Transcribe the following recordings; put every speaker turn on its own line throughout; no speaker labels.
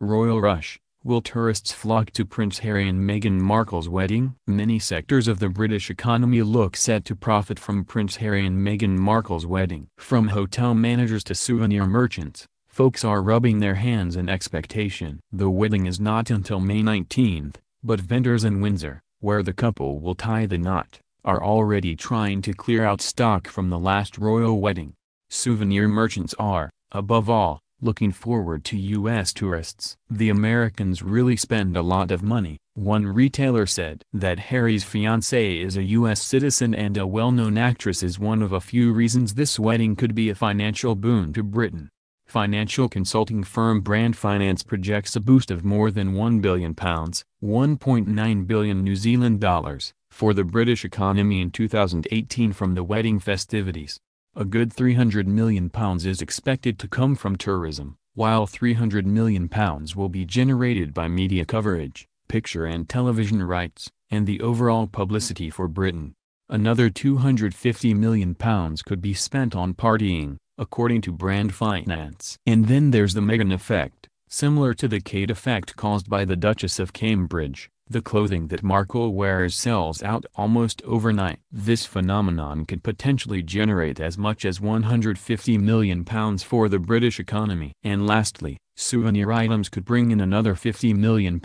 Royal rush. Will tourists flock to Prince Harry and Meghan Markle's wedding? Many sectors of the British economy look set to profit from Prince Harry and Meghan Markle's wedding. From hotel managers to souvenir merchants, folks are rubbing their hands in expectation. The wedding is not until May 19th, but vendors in Windsor, where the couple will tie the knot, are already trying to clear out stock from the last royal wedding. Souvenir merchants are, above all, looking forward to U.S. tourists. The Americans really spend a lot of money, one retailer said. That Harry's fiancée is a U.S. citizen and a well-known actress is one of a few reasons this wedding could be a financial boon to Britain. Financial consulting firm Brand Finance projects a boost of more than £1 billion, $1.9 billion New Zealand dollars, for the British economy in 2018 from the wedding festivities. A good £300 million is expected to come from tourism, while £300 million will be generated by media coverage, picture and television rights, and the overall publicity for Britain. Another £250 million could be spent on partying, according to Brand Finance. And then there's the Meghan effect, similar to the Kate effect caused by the Duchess of Cambridge. The clothing that Markle wears sells out almost overnight. This phenomenon could potentially generate as much as £150 million for the British economy. And lastly, souvenir items could bring in another £50 million.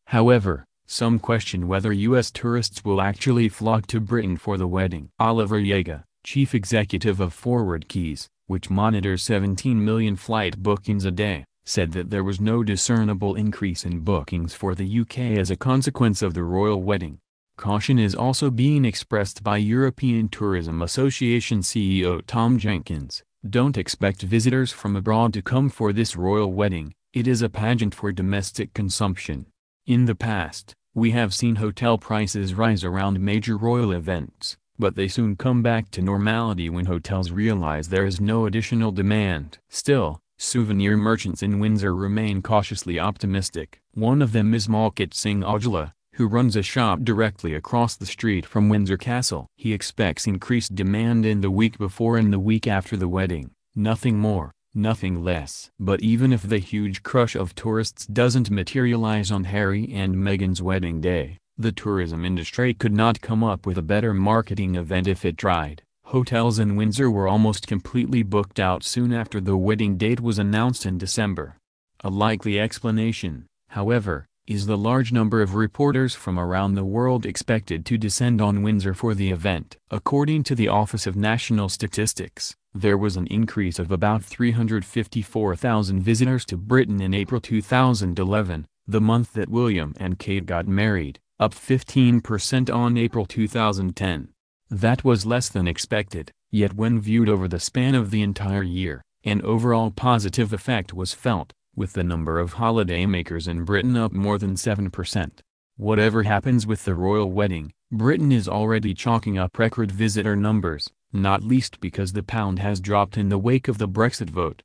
However, some question whether U.S. tourists will actually flock to Britain for the wedding. Oliver Yeager, chief executive of Forward Keys, which monitors 17 million flight bookings a day, said that there was no discernible increase in bookings for the UK as a consequence of the royal wedding. Caution is also being expressed by European Tourism Association CEO Tom Jenkins. Don't expect visitors from abroad to come for this royal wedding, it is a pageant for domestic consumption. In the past, we have seen hotel prices rise around major royal events, but they soon come back to normality when hotels realize there is no additional demand. Still, souvenir merchants in Windsor remain cautiously optimistic. One of them is Malkit Singh Ojala, who runs a shop directly across the street from Windsor Castle. He expects increased demand in the week before and the week after the wedding, nothing more, nothing less. But even if the huge crush of tourists doesn't materialize on Harry and Meghan's wedding day, the tourism industry could not come up with a better marketing event if it tried. Hotels in Windsor were almost completely booked out soon after the wedding date was announced in December. A likely explanation, however, is the large number of reporters from around the world expected to descend on Windsor for the event. According to the Office of National Statistics, there was an increase of about 354,000 visitors to Britain in April 2011, the month that William and Kate got married, up 15% on April 2010. That was less than expected, yet when viewed over the span of the entire year, an overall positive effect was felt, with the number of holidaymakers in Britain up more than 7%. Whatever happens with the royal wedding, Britain is already chalking up record visitor numbers, not least because the pound has dropped in the wake of the Brexit vote.